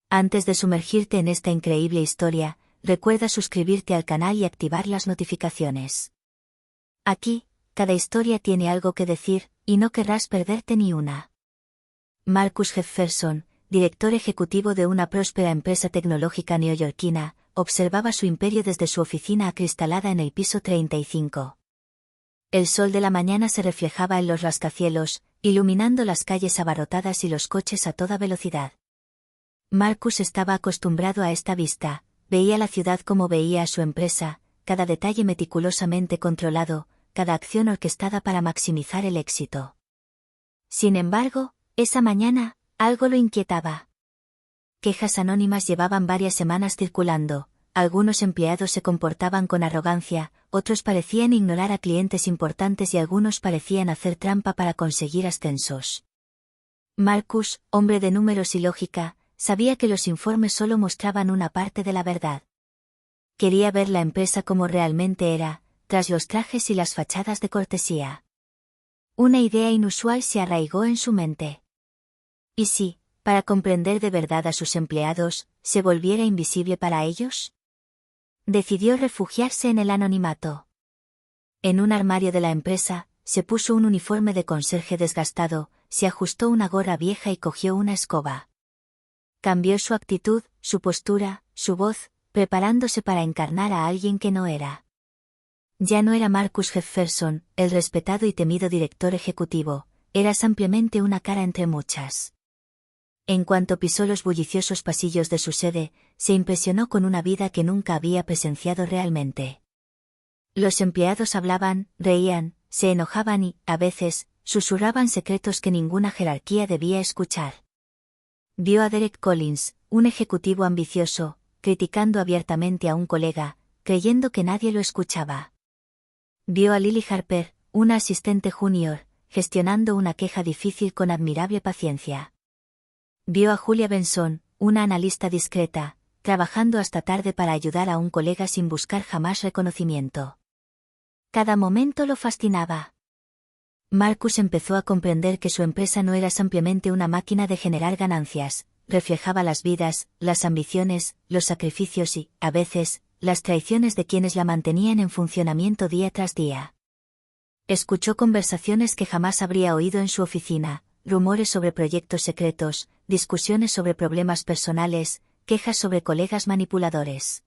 Antes de sumergirte en esta increíble historia, recuerda suscribirte al canal y activar las notificaciones. Aquí, cada historia tiene algo que decir, y no querrás perderte ni una. Marcus Jefferson, director ejecutivo de una próspera empresa tecnológica neoyorquina, observaba su imperio desde su oficina acristalada en el piso 35. El sol de la mañana se reflejaba en los rascacielos, iluminando las calles abarrotadas y los coches a toda velocidad. Marcus estaba acostumbrado a esta vista, veía la ciudad como veía a su empresa, cada detalle meticulosamente controlado, cada acción orquestada para maximizar el éxito. Sin embargo, esa mañana, algo lo inquietaba. Quejas anónimas llevaban varias semanas circulando, algunos empleados se comportaban con arrogancia, otros parecían ignorar a clientes importantes y algunos parecían hacer trampa para conseguir ascensos. Marcus, hombre de números y lógica, sabía que los informes solo mostraban una parte de la verdad. Quería ver la empresa como realmente era, tras los trajes y las fachadas de cortesía. Una idea inusual se arraigó en su mente. ¿Y si, para comprender de verdad a sus empleados, se volviera invisible para ellos? Decidió refugiarse en el anonimato. En un armario de la empresa, se puso un uniforme de conserje desgastado, se ajustó una gorra vieja y cogió una escoba. Cambió su actitud, su postura, su voz, preparándose para encarnar a alguien que no era. Ya no era Marcus Jefferson, el respetado y temido director ejecutivo, era simplemente una cara entre muchas. En cuanto pisó los bulliciosos pasillos de su sede, se impresionó con una vida que nunca había presenciado realmente. Los empleados hablaban, reían, se enojaban y, a veces, susurraban secretos que ninguna jerarquía debía escuchar. Vio a Derek Collins, un ejecutivo ambicioso, criticando abiertamente a un colega, creyendo que nadie lo escuchaba. Vio a Lily Harper, una asistente junior, gestionando una queja difícil con admirable paciencia. Vio a Julia Benson, una analista discreta, trabajando hasta tarde para ayudar a un colega sin buscar jamás reconocimiento. Cada momento lo fascinaba. Marcus empezó a comprender que su empresa no era simplemente una máquina de generar ganancias, reflejaba las vidas, las ambiciones, los sacrificios y, a veces, las traiciones de quienes la mantenían en funcionamiento día tras día. Escuchó conversaciones que jamás habría oído en su oficina, rumores sobre proyectos secretos, discusiones sobre problemas personales, quejas sobre colegas manipuladores.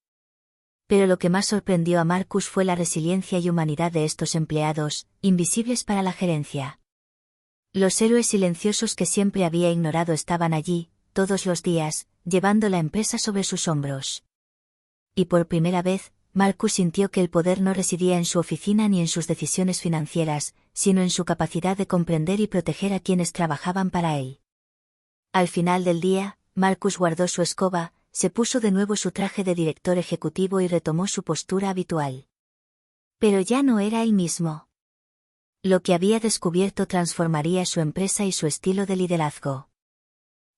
Pero lo que más sorprendió a Marcus fue la resiliencia y humanidad de estos empleados, invisibles para la gerencia. Los héroes silenciosos que siempre había ignorado estaban allí, todos los días, llevando la empresa sobre sus hombros. Y por primera vez, Marcus sintió que el poder no residía en su oficina ni en sus decisiones financieras, sino en su capacidad de comprender y proteger a quienes trabajaban para él. Al final del día, Marcus guardó su escoba, se puso de nuevo su traje de director ejecutivo y retomó su postura habitual. Pero ya no era el mismo. Lo que había descubierto transformaría su empresa y su estilo de liderazgo.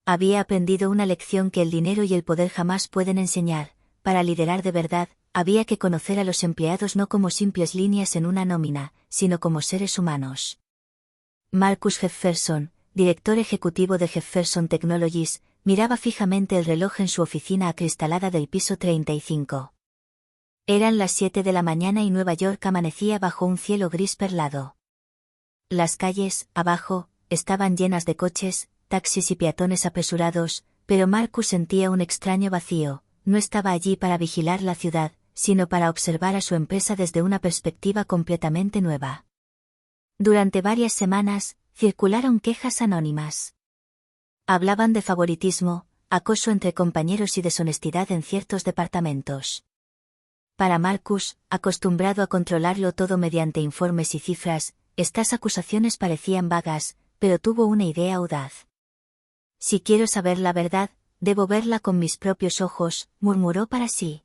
Había aprendido una lección que el dinero y el poder jamás pueden enseñar: para liderar de verdad, había que conocer a los empleados no como simples líneas en una nómina, sino como seres humanos. Marcus Jefferson, director ejecutivo de Jefferson Technologies, miraba fijamente el reloj en su oficina acristalada del piso 35. Eran las 7 de la mañana y Nueva York amanecía bajo un cielo gris perlado. Las calles, abajo, estaban llenas de coches, taxis y peatones apresurados, pero Marcus sentía un extraño vacío. No estaba allí para vigilar la ciudad, sino para observar a su empresa desde una perspectiva completamente nueva. Durante varias semanas, circularon quejas anónimas. Hablaban de favoritismo, acoso entre compañeros y deshonestidad en ciertos departamentos. Para Marcus, acostumbrado a controlarlo todo mediante informes y cifras, estas acusaciones parecían vagas, pero tuvo una idea audaz. Si quiero saber la verdad, debo verla con mis propios ojos, murmuró para sí.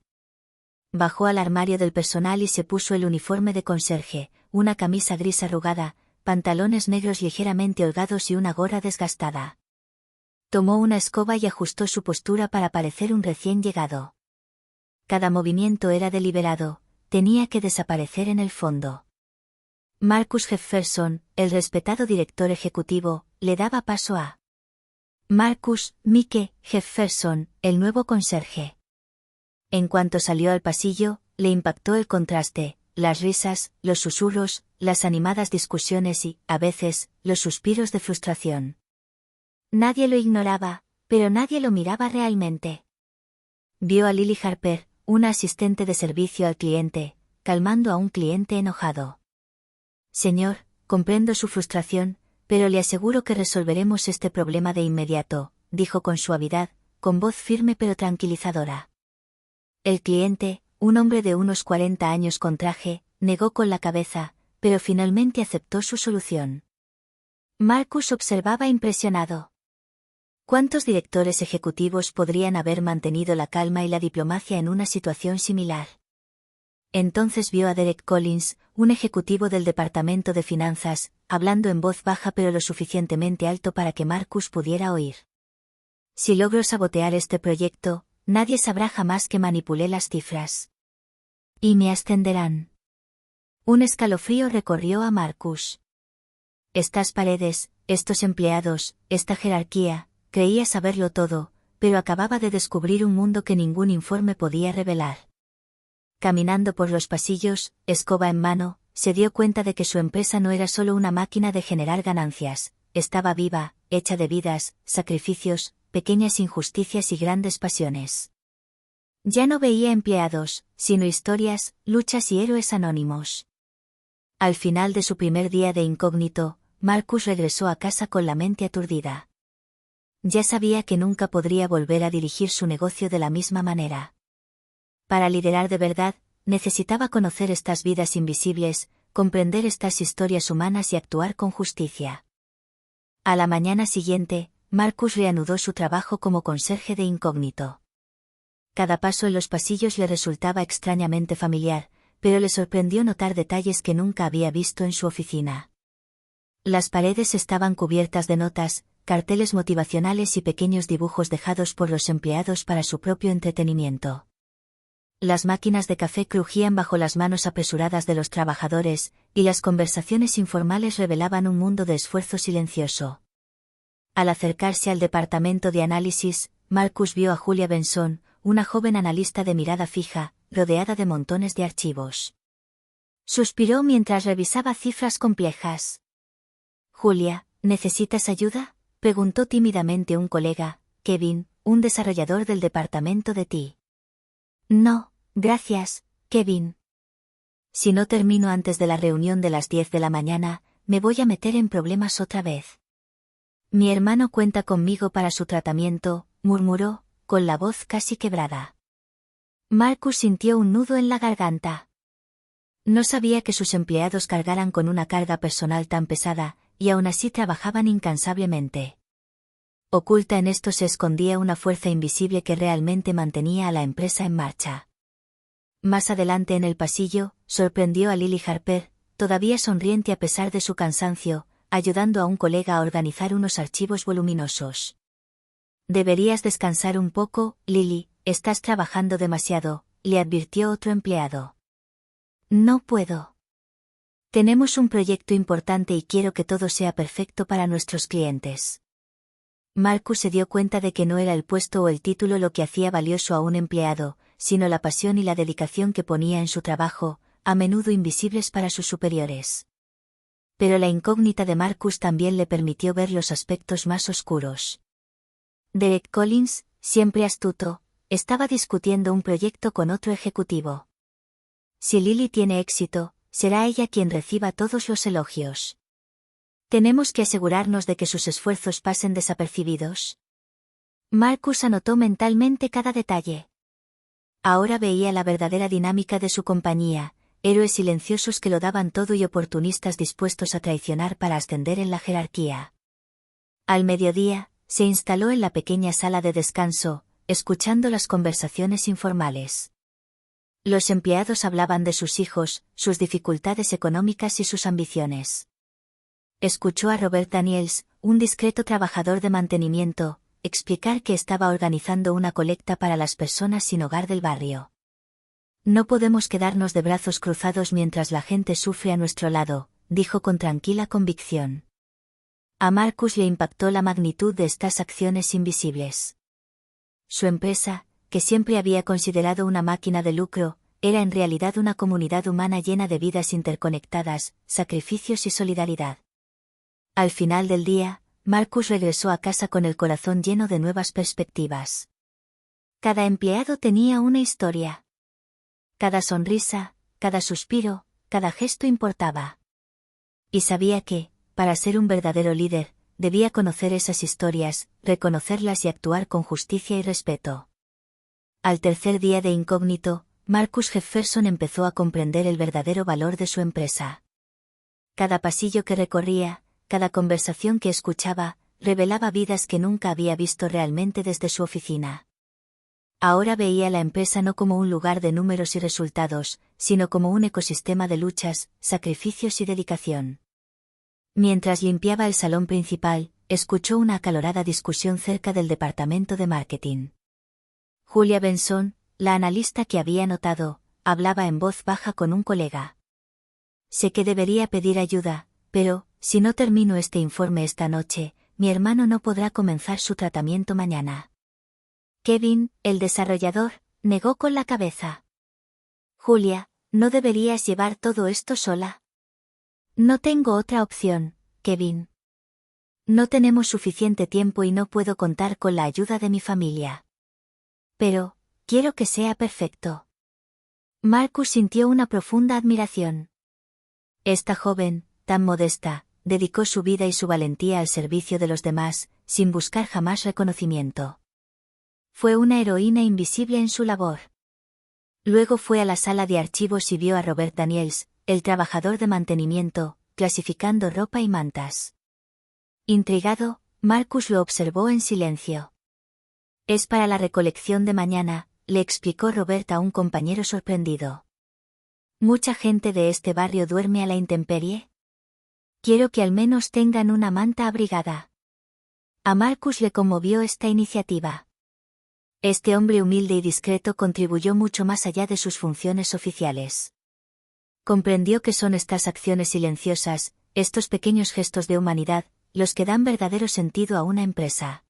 Bajó al armario del personal y se puso el uniforme de conserje, una camisa gris arrugada, pantalones negros ligeramente holgados y una gorra desgastada. Tomó una escoba y ajustó su postura para parecer un recién llegado. Cada movimiento era deliberado, tenía que desaparecer en el fondo. Marcus Jefferson, el respetado director ejecutivo, le daba paso a Marcus Mike Jefferson, el nuevo conserje. En cuanto salió al pasillo, le impactó el contraste, las risas, los susurros, las animadas discusiones y, a veces, los suspiros de frustración. Nadie lo ignoraba, pero nadie lo miraba realmente. Vio a Lily Harper, una asistente de servicio al cliente, calmando a un cliente enojado. Señor, comprendo su frustración, pero le aseguro que resolveremos este problema de inmediato, dijo con suavidad, con voz firme pero tranquilizadora. El cliente, un hombre de unos 40 años con traje, negó con la cabeza, pero finalmente aceptó su solución. Marcus observaba impresionado. ¿Cuántos directores ejecutivos podrían haber mantenido la calma y la diplomacia en una situación similar? Entonces vio a Derek Collins, un ejecutivo del departamento de finanzas, hablando en voz baja pero lo suficientemente alto para que Marcus pudiera oír. Si logro sabotear este proyecto, nadie sabrá jamás que manipulé las cifras. Y me ascenderán. Un escalofrío recorrió a Marcus. Estas paredes, estos empleados, esta jerarquía, creía saberlo todo, pero acababa de descubrir un mundo que ningún informe podía revelar. Caminando por los pasillos, escoba en mano, se dio cuenta de que su empresa no era solo una máquina de generar ganancias, estaba viva, hecha de vidas, sacrificios, pequeñas injusticias y grandes pasiones. Ya no veía empleados, sino historias, luchas y héroes anónimos. Al final de su primer día de incógnito, Marcus regresó a casa con la mente aturdida. Ya sabía que nunca podría volver a dirigir su negocio de la misma manera. Para liderar de verdad, necesitaba conocer estas vidas invisibles, comprender estas historias humanas y actuar con justicia. A la mañana siguiente, Marcus reanudó su trabajo como conserje de incógnito. Cada paso en los pasillos le resultaba extrañamente familiar, pero le sorprendió notar detalles que nunca había visto en su oficina. Las paredes estaban cubiertas de notas, carteles motivacionales y pequeños dibujos dejados por los empleados para su propio entretenimiento. Las máquinas de café crujían bajo las manos apresuradas de los trabajadores, y las conversaciones informales revelaban un mundo de esfuerzo silencioso. Al acercarse al departamento de análisis, Marcus vio a Julia Benson, una joven analista de mirada fija, rodeada de montones de archivos. Suspiró mientras revisaba cifras complejas. «Julia, ¿necesitas ayuda?», preguntó tímidamente un colega, Kevin, un desarrollador del departamento de TI. «No, gracias, Kevin. Si no termino antes de la reunión de las 10 de la mañana, me voy a meter en problemas otra vez. Mi hermano cuenta conmigo para su tratamiento», murmuró, con la voz casi quebrada. Marcus sintió un nudo en la garganta. No sabía que sus empleados cargaran con una carga personal tan pesada, y aún así trabajaban incansablemente. Oculta en esto se escondía una fuerza invisible que realmente mantenía a la empresa en marcha. Más adelante en el pasillo, sorprendió a Lily Harper, todavía sonriente a pesar de su cansancio, ayudando a un colega a organizar unos archivos voluminosos. «Deberías descansar un poco, Lily, estás trabajando demasiado», le advirtió otro empleado. «No puedo. Tenemos un proyecto importante y quiero que todo sea perfecto para nuestros clientes». Marcus se dio cuenta de que no era el puesto o el título lo que hacía valioso a un empleado, sino la pasión y la dedicación que ponía en su trabajo, a menudo invisibles para sus superiores. Pero la incógnita de Marcus también le permitió ver los aspectos más oscuros. Derek Collins, siempre astuto, estaba discutiendo un proyecto con otro ejecutivo. Si Lily tiene éxito, será ella quien reciba todos los elogios. ¿Tenemos que asegurarnos de que sus esfuerzos pasen desapercibidos? Marcus anotó mentalmente cada detalle. Ahora veía la verdadera dinámica de su compañía, héroes silenciosos que lo daban todo y oportunistas dispuestos a traicionar para ascender en la jerarquía. Al mediodía, se instaló en la pequeña sala de descanso, escuchando las conversaciones informales. Los empleados hablaban de sus hijos, sus dificultades económicas y sus ambiciones. Escuchó a Robert Daniels, un discreto trabajador de mantenimiento, explicar que estaba organizando una colecta para las personas sin hogar del barrio. «No podemos quedarnos de brazos cruzados mientras la gente sufre a nuestro lado», dijo con tranquila convicción. A Marcus le impactó la magnitud de estas acciones invisibles. Su empresa, que siempre había considerado una máquina de lucro, era en realidad una comunidad humana llena de vidas interconectadas, sacrificios y solidaridad. Al final del día, Marcus regresó a casa con el corazón lleno de nuevas perspectivas. Cada empleado tenía una historia. Cada sonrisa, cada suspiro, cada gesto importaba. Y sabía que, para ser un verdadero líder, debía conocer esas historias, reconocerlas y actuar con justicia y respeto. Al tercer día de incógnito, Marcus Jefferson empezó a comprender el verdadero valor de su empresa. Cada pasillo que recorría, cada conversación que escuchaba, revelaba vidas que nunca había visto realmente desde su oficina. Ahora veía la empresa no como un lugar de números y resultados, sino como un ecosistema de luchas, sacrificios y dedicación. Mientras limpiaba el salón principal, escuchó una acalorada discusión cerca del departamento de marketing. Julia Benson, la analista que había notado, hablaba en voz baja con un colega. Sé que debería pedir ayuda, pero, si no termino este informe esta noche, mi hermano no podrá comenzar su tratamiento mañana. Kevin, el desarrollador, negó con la cabeza. Julia, ¿no deberías llevar todo esto sola? No tengo otra opción, Kevin. No tenemos suficiente tiempo y no puedo contar con la ayuda de mi familia. Pero, quiero que sea perfecto. Marcus sintió una profunda admiración. Esta joven, tan modesta, dedicó su vida y su valentía al servicio de los demás, sin buscar jamás reconocimiento. Fue una heroína invisible en su labor. Luego fue a la sala de archivos y vio a Robert Daniels, el trabajador de mantenimiento, clasificando ropa y mantas. Intrigado, Marcus lo observó en silencio. Es para la recolección de mañana, le explicó Robert a un compañero sorprendido. ¿Mucha gente de este barrio duerme a la intemperie? Quiero que al menos tengan una manta abrigada. A Marcus le conmovió esta iniciativa. Este hombre humilde y discreto contribuyó mucho más allá de sus funciones oficiales. Comprendió que son estas acciones silenciosas, estos pequeños gestos de humanidad, los que dan verdadero sentido a una empresa.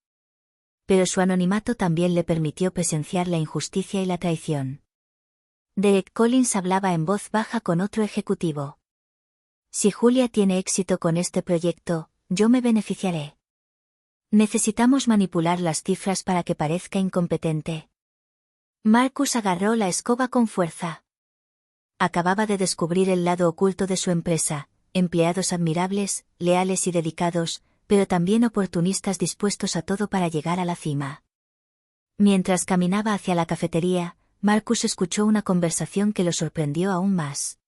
Pero su anonimato también le permitió presenciar la injusticia y la traición. Derek Collins hablaba en voz baja con otro ejecutivo. Si Julia tiene éxito con este proyecto, yo me beneficiaré. Necesitamos manipular las cifras para que parezca incompetente. Marcus agarró la escoba con fuerza. Acababa de descubrir el lado oculto de su empresa, empleados admirables, leales y dedicados, pero también oportunistas dispuestos a todo para llegar a la cima. Mientras caminaba hacia la cafetería, Marcus escuchó una conversación que lo sorprendió aún más.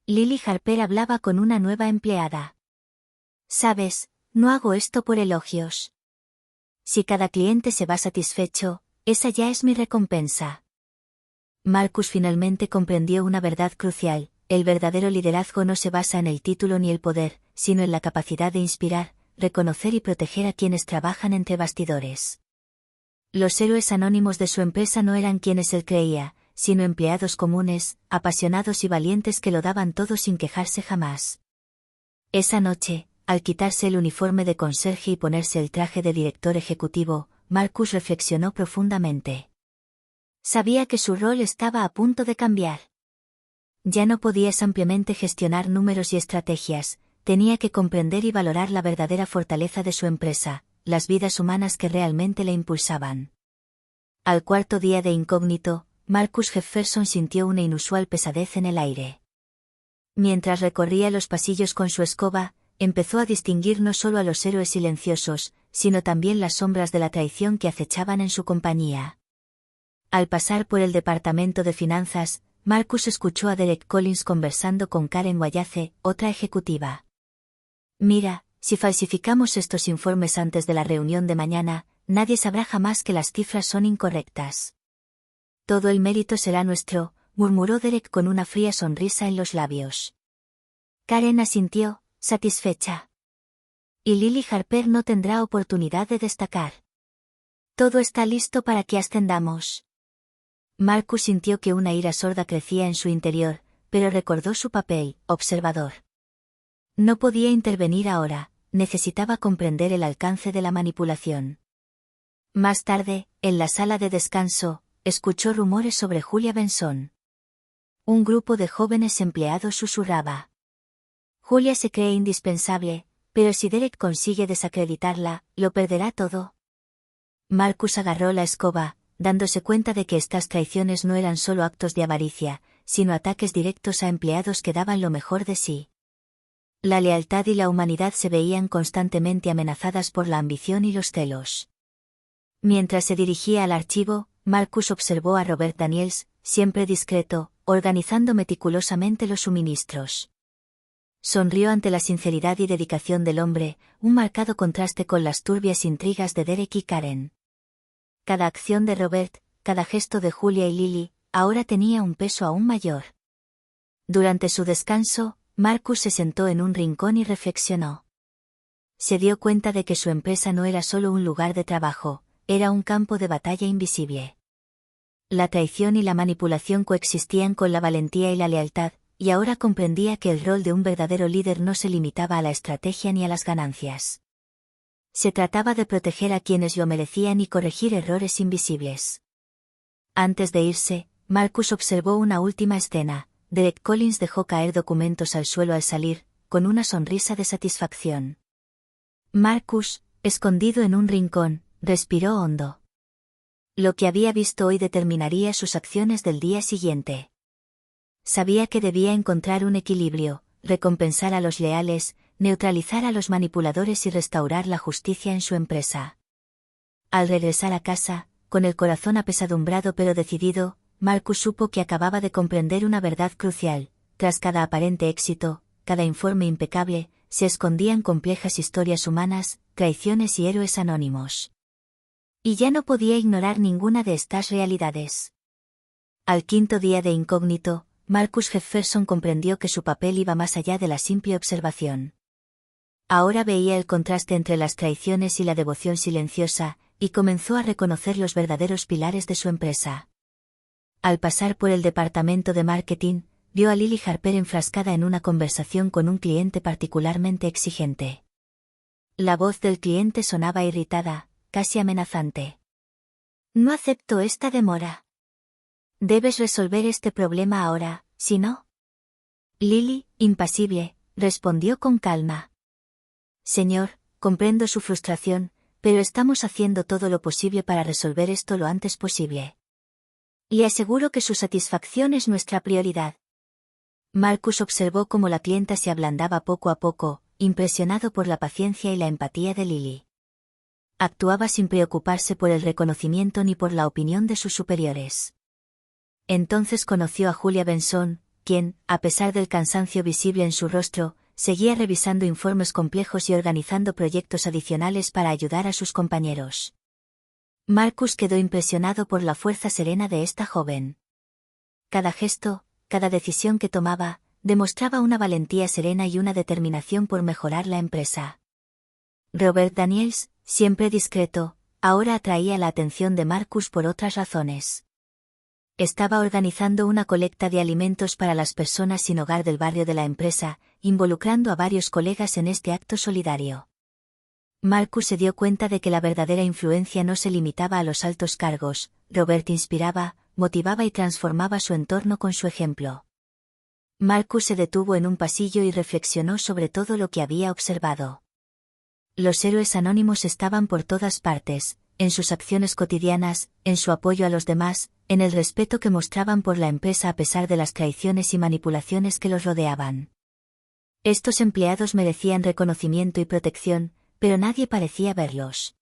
Lily Harper hablaba con una nueva empleada. Sabes, no hago esto por elogios. Si cada cliente se va satisfecho, esa ya es mi recompensa. Marcus finalmente comprendió una verdad crucial: el verdadero liderazgo no se basa en el título ni el poder, sino en la capacidad de inspirar, reconocer y proteger a quienes trabajan entre bastidores. Los héroes anónimos de su empresa no eran quienes él creía, sino empleados comunes, apasionados y valientes que lo daban todo sin quejarse jamás. Esa noche, al quitarse el uniforme de conserje y ponerse el traje de director ejecutivo, Marcus reflexionó profundamente. Sabía que su rol estaba a punto de cambiar. Ya no podía ampliamente gestionar números y estrategias, tenía que comprender y valorar la verdadera fortaleza de su empresa, las vidas humanas que realmente le impulsaban. Al cuarto día de incógnito, Marcus Jefferson sintió una inusual pesadez en el aire. Mientras recorría los pasillos con su escoba, empezó a distinguir no solo a los héroes silenciosos, sino también las sombras de la traición que acechaban en su compañía. Al pasar por el departamento de finanzas, Marcus escuchó a Derek Collins conversando con Karen Wallace, otra ejecutiva. Mira, si falsificamos estos informes antes de la reunión de mañana, nadie sabrá jamás que las cifras son incorrectas. Todo el mérito será nuestro, murmuró Derek con una fría sonrisa en los labios. Karen asintió, satisfecha. Y Lily Harper no tendrá oportunidad de destacar. Todo está listo para que ascendamos. Marcus sintió que una ira sorda crecía en su interior, pero recordó su papel, observador. No podía intervenir ahora, necesitaba comprender el alcance de la manipulación. Más tarde, en la sala de descanso, escuchó rumores sobre Julia Benson. Un grupo de jóvenes empleados susurraba. Julia se cree indispensable, pero si Derek consigue desacreditarla, lo perderá todo. Marcus agarró la escoba, dándose cuenta de que estas traiciones no eran solo actos de avaricia, sino ataques directos a empleados que daban lo mejor de sí. La lealtad y la humanidad se veían constantemente amenazadas por la ambición y los celos. Mientras se dirigía al archivo, Marcus observó a Robert Daniels, siempre discreto, organizando meticulosamente los suministros. Sonrió ante la sinceridad y dedicación del hombre, un marcado contraste con las turbias intrigas de Derek y Karen. Cada acción de Robert, cada gesto de Julia y Lily, ahora tenía un peso aún mayor. Durante su descanso, Marcus se sentó en un rincón y reflexionó. Se dio cuenta de que su empresa no era solo un lugar de trabajo, era un campo de batalla invisible. La traición y la manipulación coexistían con la valentía y la lealtad, y ahora comprendía que el rol de un verdadero líder no se limitaba a la estrategia ni a las ganancias. Se trataba de proteger a quienes lo merecían y corregir errores invisibles. Antes de irse, Marcus observó una última escena. Derek Collins dejó caer documentos al suelo al salir, con una sonrisa de satisfacción. Marcus, escondido en un rincón, respiró hondo. Lo que había visto hoy determinaría sus acciones del día siguiente. Sabía que debía encontrar un equilibrio, recompensar a los leales, neutralizar a los manipuladores y restaurar la justicia en su empresa. Al regresar a casa, con el corazón apesadumbrado pero decidido, Marcus supo que acababa de comprender una verdad crucial. Tras cada aparente éxito, cada informe impecable, se escondían complejas historias humanas, traiciones y héroes anónimos. Y ya no podía ignorar ninguna de estas realidades. Al quinto día de incógnito, Marcus Jefferson comprendió que su papel iba más allá de la simple observación. Ahora veía el contraste entre las traiciones y la devoción silenciosa, y comenzó a reconocer los verdaderos pilares de su empresa. Al pasar por el departamento de marketing, vio a Lily Harper enfrascada en una conversación con un cliente particularmente exigente. La voz del cliente sonaba irritada, casi amenazante. No acepto esta demora. Debes resolver este problema ahora, si no. Lily, impasible, respondió con calma. Señor, comprendo su frustración, pero estamos haciendo todo lo posible para resolver esto lo antes posible. Le aseguro que su satisfacción es nuestra prioridad. Marcus observó cómo la clienta se ablandaba poco a poco, impresionado por la paciencia y la empatía de Lily. Actuaba sin preocuparse por el reconocimiento ni por la opinión de sus superiores. Entonces conoció a Julia Benson, quien, a pesar del cansancio visible en su rostro, seguía revisando informes complejos y organizando proyectos adicionales para ayudar a sus compañeros. Marcus quedó impresionado por la fuerza serena de esta joven. Cada gesto, cada decisión que tomaba, demostraba una valentía serena y una determinación por mejorar la empresa. Robert Daniels, siempre discreto, ahora atraía la atención de Marcus por otras razones. Estaba organizando una colecta de alimentos para las personas sin hogar del barrio de la empresa, involucrando a varios colegas en este acto solidario. Marcus se dio cuenta de que la verdadera influencia no se limitaba a los altos cargos. Robert inspiraba, motivaba y transformaba su entorno con su ejemplo. Marcus se detuvo en un pasillo y reflexionó sobre todo lo que había observado. Los héroes anónimos estaban por todas partes, en sus acciones cotidianas, en su apoyo a los demás, en el respeto que mostraban por la empresa a pesar de las traiciones y manipulaciones que los rodeaban. Estos empleados merecían reconocimiento y protección, pero nadie parecía verlos.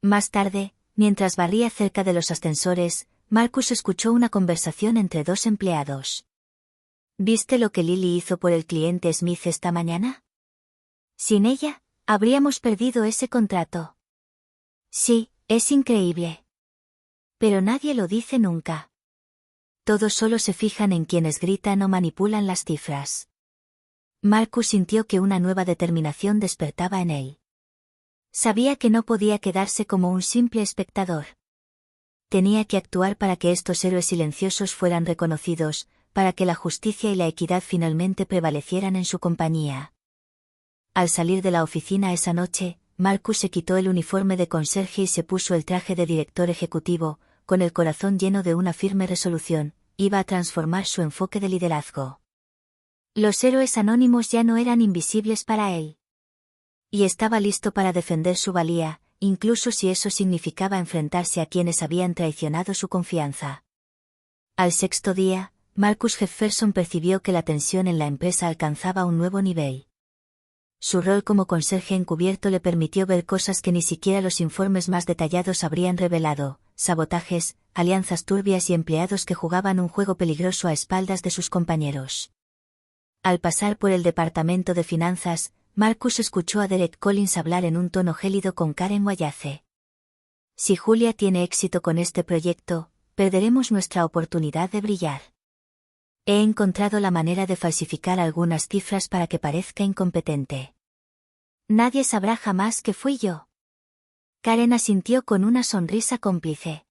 Más tarde, mientras barría cerca de los ascensores, Marcus escuchó una conversación entre dos empleados. ¿Viste lo que Lily hizo por el cliente Smith esta mañana? Sin ella, habríamos perdido ese contrato. Sí, es increíble. Pero nadie lo dice nunca. Todos solo se fijan en quienes gritan o manipulan las cifras. Marcus sintió que una nueva determinación despertaba en él. Sabía que no podía quedarse como un simple espectador. Tenía que actuar para que estos héroes silenciosos fueran reconocidos, para que la justicia y la equidad finalmente prevalecieran en su compañía. Al salir de la oficina esa noche, Marcus se quitó el uniforme de conserje y se puso el traje de director ejecutivo, con el corazón lleno de una firme resolución: iba a transformar su enfoque de liderazgo. Los héroes anónimos ya no eran invisibles para él. Y estaba listo para defender su valía, incluso si eso significaba enfrentarse a quienes habían traicionado su confianza. Al sexto día, Marcus Jefferson percibió que la tensión en la empresa alcanzaba un nuevo nivel. Su rol como conserje encubierto le permitió ver cosas que ni siquiera los informes más detallados habrían revelado: sabotajes, alianzas turbias y empleados que jugaban un juego peligroso a espaldas de sus compañeros. Al pasar por el departamento de finanzas, Marcus escuchó a Derek Collins hablar en un tono gélido con Karen Wallace. Si Julia tiene éxito con este proyecto, perderemos nuestra oportunidad de brillar. He encontrado la manera de falsificar algunas cifras para que parezca incompetente. Nadie sabrá jamás que fui yo. Karen asintió con una sonrisa cómplice.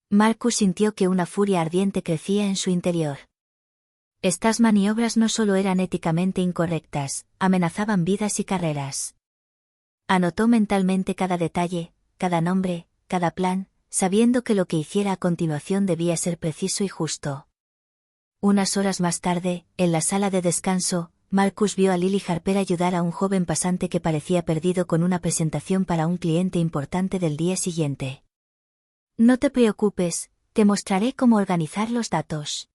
Marcus sintió que una furia ardiente crecía en su interior. Estas maniobras no solo eran éticamente incorrectas, amenazaban vidas y carreras. Anotó mentalmente cada detalle, cada nombre, cada plan, sabiendo que lo que hiciera a continuación debía ser preciso y justo. Unas horas más tarde, en la sala de descanso, Marcus vio a Lily Harper ayudar a un joven pasante que parecía perdido con una presentación para un cliente importante del día siguiente. No te preocupes, te mostraré cómo organizar los datos.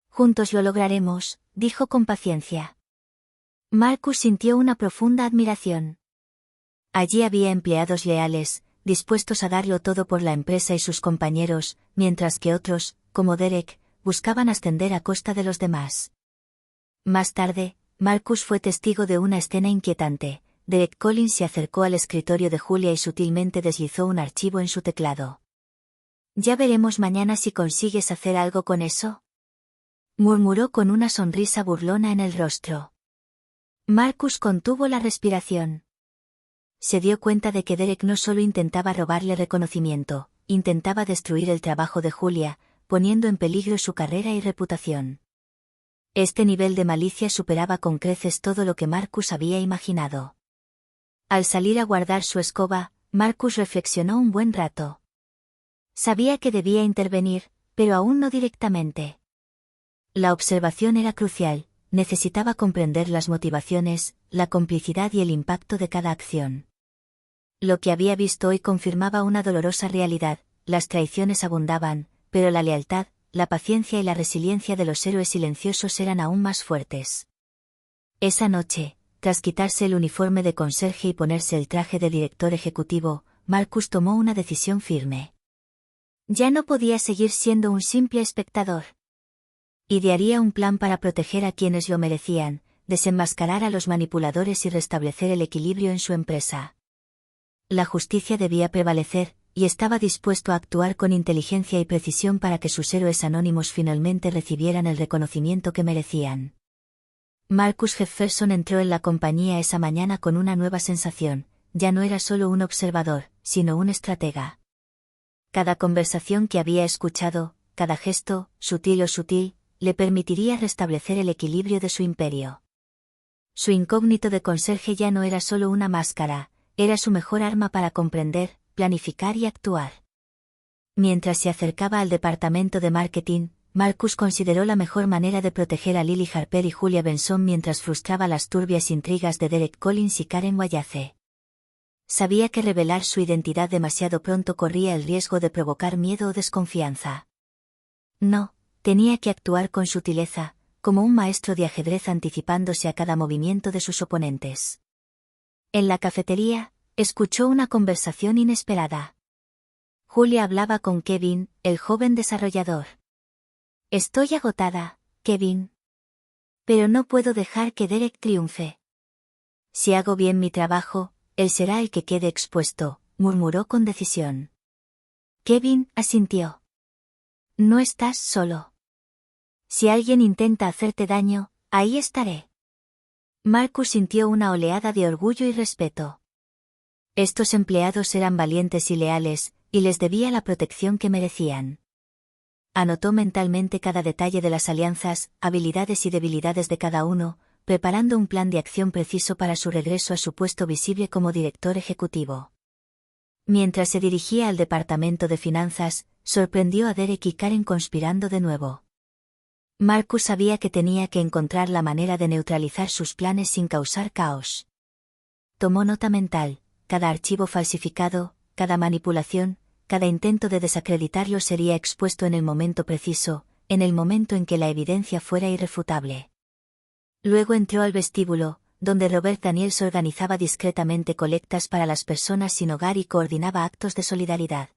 Juntos lo lograremos, dijo con paciencia. Marcus sintió una profunda admiración. Allí había empleados leales, dispuestos a darlo todo por la empresa y sus compañeros, mientras que otros, como Derek, buscaban ascender a costa de los demás. Más tarde, Marcus fue testigo de una escena inquietante. Derek Collins se acercó al escritorio de Julia y sutilmente deslizó un archivo en su teclado. «Ya veremos mañana si consigues hacer algo con eso», murmuró con una sonrisa burlona en el rostro. Marcus contuvo la respiración. Se dio cuenta de que Derek no solo intentaba robarle reconocimiento, intentaba destruir el trabajo de Julia, poniendo en peligro su carrera y reputación. Este nivel de malicia superaba con creces todo lo que Marcus había imaginado. Al salir a guardar su escoba, Marcus reflexionó un buen rato. Sabía que debía intervenir, pero aún no directamente. La observación era crucial, necesitaba comprender las motivaciones, la complicidad y el impacto de cada acción. Lo que había visto hoy confirmaba una dolorosa realidad: las traiciones abundaban, pero la lealtad, la paciencia y la resiliencia de los héroes silenciosos eran aún más fuertes. Esa noche, tras quitarse el uniforme de conserje y ponerse el traje de director ejecutivo, Marcus tomó una decisión firme. Ya no podía seguir siendo un simple espectador. Idearía un plan para proteger a quienes lo merecían, desenmascarar a los manipuladores y restablecer el equilibrio en su empresa. La justicia debía prevalecer, y estaba dispuesto a actuar con inteligencia y precisión para que sus héroes anónimos finalmente recibieran el reconocimiento que merecían. Marcus Jefferson entró en la compañía esa mañana con una nueva sensación: ya no era solo un observador, sino un estratega. Cada conversación que había escuchado, cada gesto, sutil o sutil, le permitiría restablecer el equilibrio de su imperio. Su incógnito de conserje ya no era solo una máscara, era su mejor arma para comprender, planificar y actuar. Mientras se acercaba al departamento de marketing, Marcus consideró la mejor manera de proteger a Lily Harper y Julia Benson mientras frustraba las turbias intrigas de Derek Collins y Karen Wallace. Sabía que revelar su identidad demasiado pronto corría el riesgo de provocar miedo o desconfianza. No, tenía que actuar con sutileza, como un maestro de ajedrez anticipándose a cada movimiento de sus oponentes. En la cafetería, escuchó una conversación inesperada. Julia hablaba con Kevin, el joven desarrollador. «Estoy agotada, Kevin. Pero no puedo dejar que Derek triunfe. Si hago bien mi trabajo, él será el que quede expuesto», murmuró con decisión. Kevin asintió. «No estás solo. Si alguien intenta hacerte daño, ahí estaré». Marcus sintió una oleada de orgullo y respeto. Estos empleados eran valientes y leales, y les debía la protección que merecían. Anotó mentalmente cada detalle de las alianzas, habilidades y debilidades de cada uno, preparando un plan de acción preciso para su regreso a su puesto visible como director ejecutivo. Mientras se dirigía al departamento de finanzas, sorprendió a Derek y Karen conspirando de nuevo. Marcus sabía que tenía que encontrar la manera de neutralizar sus planes sin causar caos. Tomó nota mental: cada archivo falsificado, cada manipulación, cada intento de desacreditarlo sería expuesto en el momento preciso, en el momento en que la evidencia fuera irrefutable. Luego entró al vestíbulo, donde Robert Daniels organizaba discretamente colectas para las personas sin hogar y coordinaba actos de solidaridad.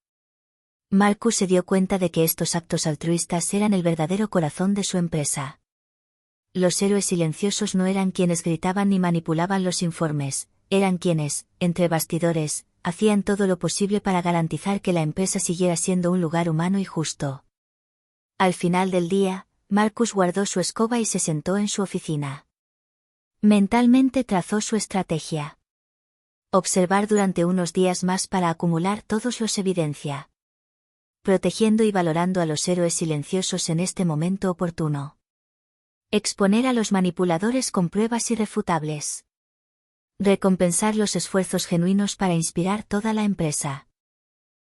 Marcus se dio cuenta de que estos actos altruistas eran el verdadero corazón de su empresa. Los héroes silenciosos no eran quienes gritaban ni manipulaban los informes, eran quienes, entre bastidores, hacían todo lo posible para garantizar que la empresa siguiera siendo un lugar humano y justo. Al final del día, Marcus guardó su escoba y se sentó en su oficina. Mentalmente trazó su estrategia. Observar durante unos días más para acumular todos los evidencia. Protegiendo y valorando a los héroes silenciosos en este momento oportuno. Exponer a los manipuladores con pruebas irrefutables. Recompensar los esfuerzos genuinos para inspirar toda la empresa.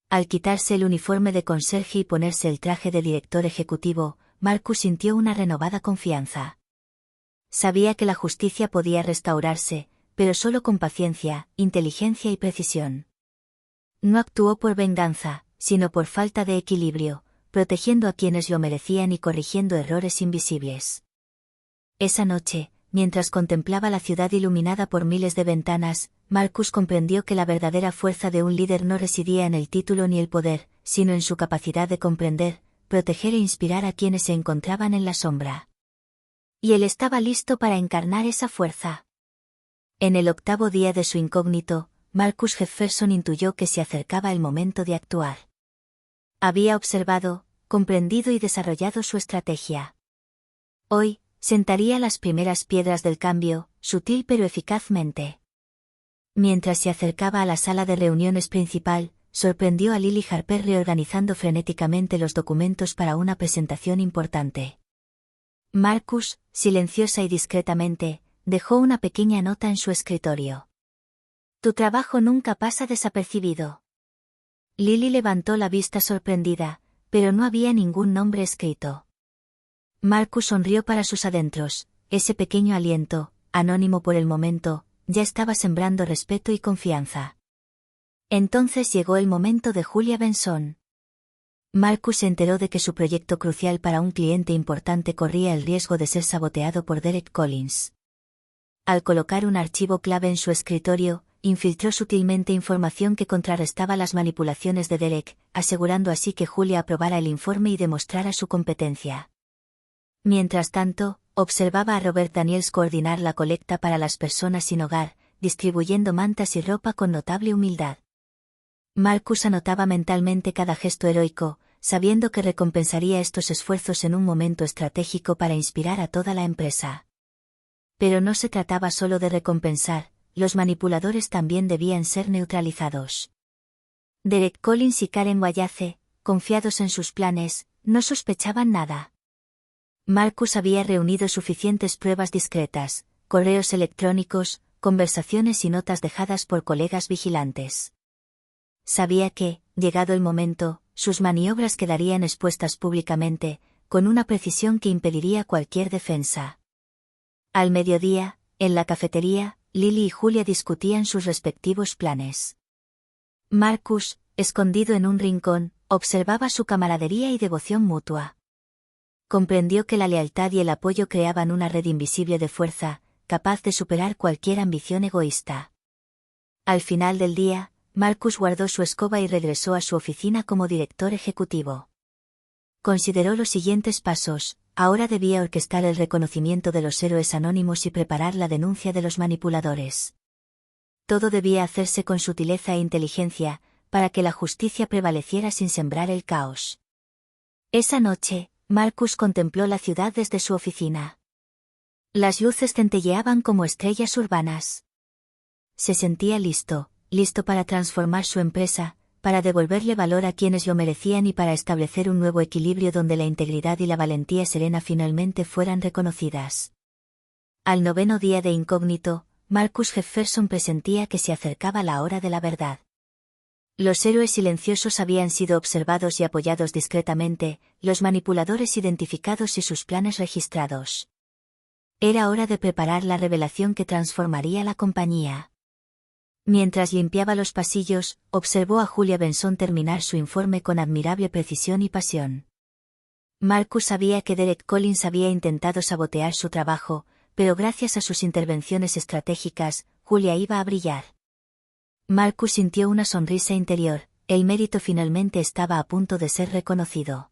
Al quitarse el uniforme de conserje y ponerse el traje de director ejecutivo, Marcus sintió una renovada confianza. Sabía que la justicia podía restaurarse, pero solo con paciencia, inteligencia y precisión. No actuó por venganza, sino por falta de equilibrio, protegiendo a quienes lo merecían y corrigiendo errores invisibles. Esa noche, mientras contemplaba la ciudad iluminada por miles de ventanas, Marcus comprendió que la verdadera fuerza de un líder no residía en el título ni el poder, sino en su capacidad de comprender, proteger e inspirar a quienes se encontraban en la sombra. Y él estaba listo para encarnar esa fuerza. En el 8º día de su incógnito, Marcus Jefferson intuyó que se acercaba el momento de actuar. Había observado, comprendido y desarrollado su estrategia. Hoy, sentaría las primeras piedras del cambio, sutil pero eficazmente. Mientras se acercaba a la sala de reuniones principal, sorprendió a Lily Harper reorganizando frenéticamente los documentos para una presentación importante. Marcus, silenciosa y discretamente, dejó una pequeña nota en su escritorio. Tu trabajo nunca pasa desapercibido. Lily levantó la vista sorprendida, pero no había ningún nombre escrito. Marcus sonrió para sus adentros, ese pequeño aliento, anónimo por el momento, ya estaba sembrando respeto y confianza. Entonces llegó el momento de Julia Benson. Marcus se enteró de que su proyecto crucial para un cliente importante corría el riesgo de ser saboteado por Derek Collins. Al colocar un archivo clave en su escritorio, infiltró sutilmente información que contrarrestaba las manipulaciones de Derek, asegurando así que Julia aprobara el informe y demostrara su competencia. Mientras tanto, observaba a Robert Daniels coordinar la colecta para las personas sin hogar, distribuyendo mantas y ropa con notable humildad. Marcus anotaba mentalmente cada gesto heroico, sabiendo que recompensaría estos esfuerzos en un momento estratégico para inspirar a toda la empresa. Pero no se trataba solo de recompensar, los manipuladores también debían ser neutralizados. Derek Collins y Karen Wallace, confiados en sus planes, no sospechaban nada. Marcus había reunido suficientes pruebas discretas, correos electrónicos, conversaciones y notas dejadas por colegas vigilantes. Sabía que, llegado el momento, sus maniobras quedarían expuestas públicamente, con una precisión que impediría cualquier defensa. Al mediodía, en la cafetería, Lily y Julia discutían sus respectivos planes. Marcus, escondido en un rincón, observaba su camaradería y devoción mutua. Comprendió que la lealtad y el apoyo creaban una red invisible de fuerza, capaz de superar cualquier ambición egoísta. Al final del día, Marcus guardó su escoba y regresó a su oficina como director ejecutivo. Consideró los siguientes pasos: ahora debía orquestar el reconocimiento de los héroes anónimos y preparar la denuncia de los manipuladores. Todo debía hacerse con sutileza e inteligencia, para que la justicia prevaleciera sin sembrar el caos. Esa noche, Marcus contempló la ciudad desde su oficina. Las luces centelleaban como estrellas urbanas. Se sentía listo para transformar su empresa, para devolverle valor a quienes lo merecían y para establecer un nuevo equilibrio donde la integridad y la valentía serena finalmente fueran reconocidas. Al 9º día de incógnito, Marcus Jefferson presentía que se acercaba la hora de la verdad. Los héroes silenciosos habían sido observados y apoyados discretamente, los manipuladores identificados y sus planes registrados. Era hora de preparar la revelación que transformaría la compañía. Mientras limpiaba los pasillos, observó a Julia Benson terminar su informe con admirable precisión y pasión. Marcus sabía que Derek Collins había intentado sabotear su trabajo, pero gracias a sus intervenciones estratégicas, Julia iba a brillar. Marcus sintió una sonrisa interior, el mérito finalmente estaba a punto de ser reconocido.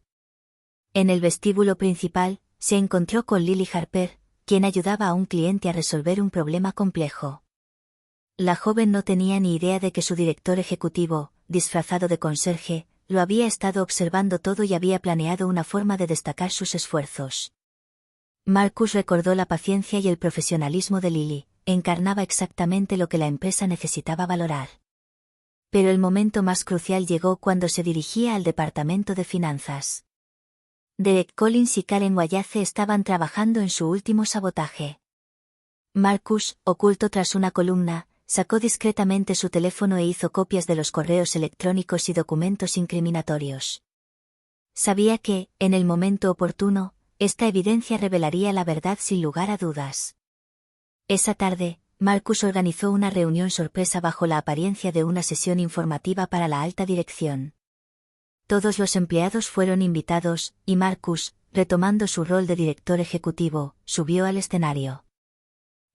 En el vestíbulo principal, se encontró con Lily Harper, quien ayudaba a un cliente a resolver un problema complejo. La joven no tenía ni idea de que su director ejecutivo, disfrazado de conserje, lo había estado observando todo y había planeado una forma de destacar sus esfuerzos. Marcus recordó la paciencia y el profesionalismo de Lily, encarnaba exactamente lo que la empresa necesitaba valorar. Pero el momento más crucial llegó cuando se dirigía al departamento de finanzas. Derek Collins y Karen Wallace estaban trabajando en su último sabotaje. Marcus, oculto tras una columna, sacó discretamente su teléfono e hizo copias de los correos electrónicos y documentos incriminatorios. Sabía que, en el momento oportuno, esta evidencia revelaría la verdad sin lugar a dudas. Esa tarde, Marcus organizó una reunión sorpresa bajo la apariencia de una sesión informativa para la alta dirección. Todos los empleados fueron invitados, y Marcus, retomando su rol de director ejecutivo, subió al escenario.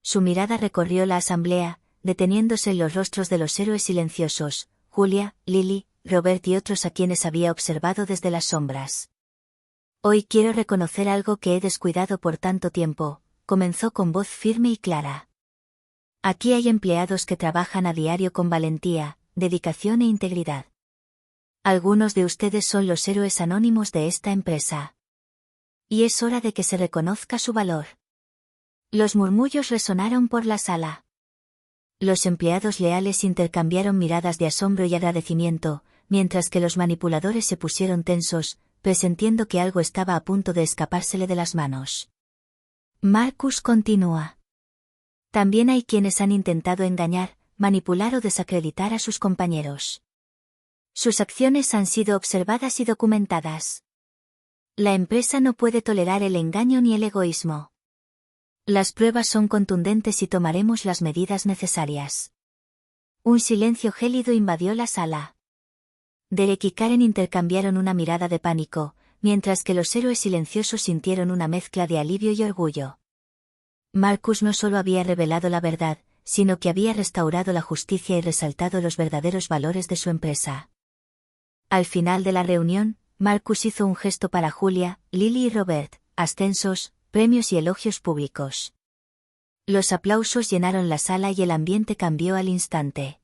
Su mirada recorrió la asamblea, deteniéndose en los rostros de los héroes silenciosos, Julia, Lily, Robert y otros a quienes había observado desde las sombras. Hoy quiero reconocer algo que he descuidado por tanto tiempo, comenzó con voz firme y clara. Aquí hay empleados que trabajan a diario con valentía, dedicación e integridad. Algunos de ustedes son los héroes anónimos de esta empresa. Y es hora de que se reconozca su valor. Los murmullos resonaron por la sala. Los empleados leales intercambiaron miradas de asombro y agradecimiento, mientras que los manipuladores se pusieron tensos, presintiendo que algo estaba a punto de escapársele de las manos. Marcus continúa. También hay quienes han intentado engañar, manipular o desacreditar a sus compañeros. Sus acciones han sido observadas y documentadas. La empresa no puede tolerar el engaño ni el egoísmo. Las pruebas son contundentes y tomaremos las medidas necesarias. Un silencio gélido invadió la sala. Derek y Karen intercambiaron una mirada de pánico, mientras que los héroes silenciosos sintieron una mezcla de alivio y orgullo. Marcus no solo había revelado la verdad, sino que había restaurado la justicia y resaltado los verdaderos valores de su empresa. Al final de la reunión, Marcus hizo un gesto para Julia, Lily y Robert, ascensos, premios y elogios públicos. Los aplausos llenaron la sala y el ambiente cambió al instante.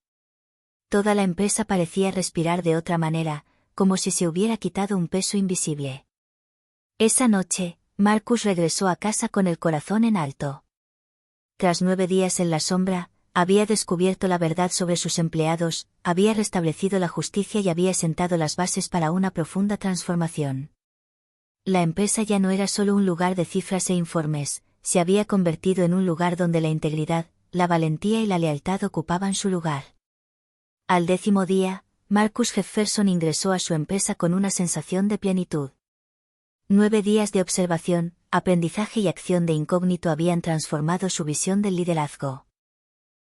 Toda la empresa parecía respirar de otra manera, como si se hubiera quitado un peso invisible. Esa noche, Marcus regresó a casa con el corazón en alto. Tras 9 días en la sombra, había descubierto la verdad sobre sus empleados, había restablecido la justicia y había sentado las bases para una profunda transformación. La empresa ya no era solo un lugar de cifras e informes, se había convertido en un lugar donde la integridad, la valentía y la lealtad ocupaban su lugar. Al 10º día, Marcus Jefferson ingresó a su empresa con una sensación de plenitud. 9 días de observación, aprendizaje y acción de incógnito habían transformado su visión del liderazgo.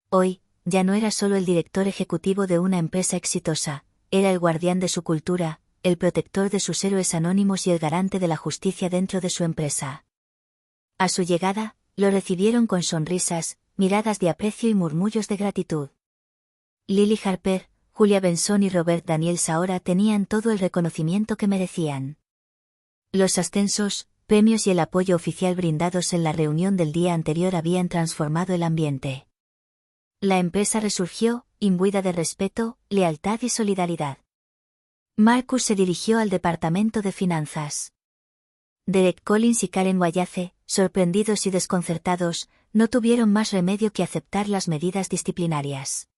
Hoy, ya no era solo el director ejecutivo de una empresa exitosa, era el guardián de su cultura, el protector de sus héroes anónimos y el garante de la justicia dentro de su empresa. A su llegada, lo recibieron con sonrisas, miradas de aprecio y murmullos de gratitud. Lily Harper, Julia Benson y Robert Daniels ahora tenían todo el reconocimiento que merecían. Los ascensos, premios y el apoyo oficial brindados en la reunión del día anterior habían transformado el ambiente. La empresa resurgió, imbuida de respeto, lealtad y solidaridad. Marcus se dirigió al departamento de finanzas. Derek Collins y Karen Wallace, sorprendidos y desconcertados, no tuvieron más remedio que aceptar las medidas disciplinarias.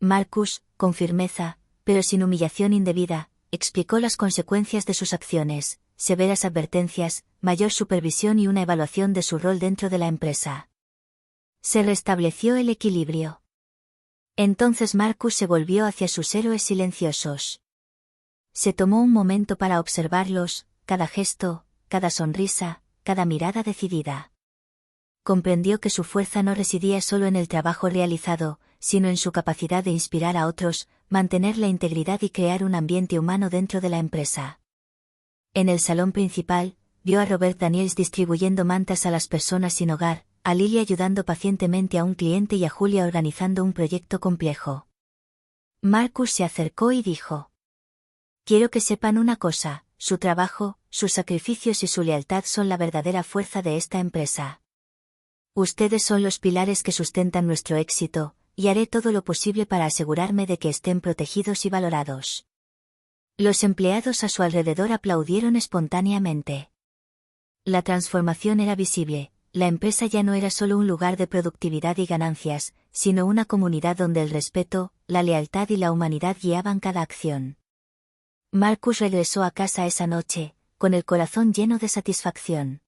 Marcus, con firmeza, pero sin humillación indebida, explicó las consecuencias de sus acciones, severas advertencias, mayor supervisión y una evaluación de su rol dentro de la empresa. Se restableció el equilibrio. Entonces Marcus se volvió hacia sus héroes silenciosos. Se tomó un momento para observarlos, cada gesto, cada sonrisa, cada mirada decidida. Comprendió que su fuerza no residía solo en el trabajo realizado, sino en su capacidad de inspirar a otros, mantener la integridad y crear un ambiente humano dentro de la empresa. En el salón principal, vio a Robert Daniels distribuyendo mantas a las personas sin hogar, a Lily ayudando pacientemente a un cliente y a Julia organizando un proyecto complejo. Marcus se acercó y dijo: «Quiero que sepan una cosa, su trabajo, sus sacrificios y su lealtad son la verdadera fuerza de esta empresa. Ustedes son los pilares que sustentan nuestro éxito, y haré todo lo posible para asegurarme de que estén protegidos y valorados». Los empleados a su alrededor aplaudieron espontáneamente. La transformación era visible. La empresa ya no era solo un lugar de productividad y ganancias, sino una comunidad donde el respeto, la lealtad y la humanidad guiaban cada acción. Marcus regresó a casa esa noche, con el corazón lleno de satisfacción.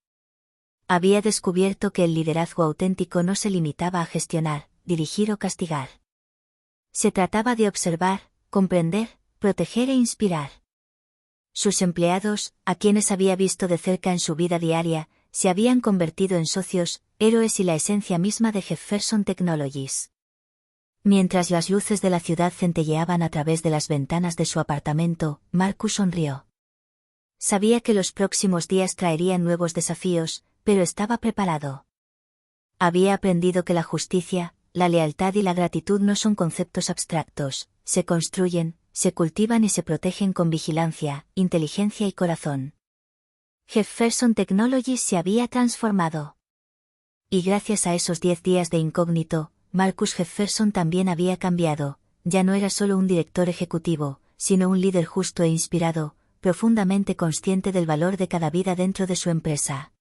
Había descubierto que el liderazgo auténtico no se limitaba a gestionar, dirigir o castigar. Se trataba de observar, comprender, proteger e inspirar. Sus empleados, a quienes había visto de cerca en su vida diaria, se habían convertido en socios, héroes y la esencia misma de Jefferson Technologies. Mientras las luces de la ciudad centelleaban a través de las ventanas de su apartamento, Marcus sonrió. Sabía que los próximos días traerían nuevos desafíos, pero estaba preparado. Había aprendido que la justicia, la lealtad y la gratitud no son conceptos abstractos, se construyen, se cultivan y se protegen con vigilancia, inteligencia y corazón. Jefferson Technologies se había transformado. Y gracias a esos 10 días de incógnito, Marcus Jefferson también había cambiado, ya no era solo un director ejecutivo, sino un líder justo e inspirado, profundamente consciente del valor de cada vida dentro de su empresa.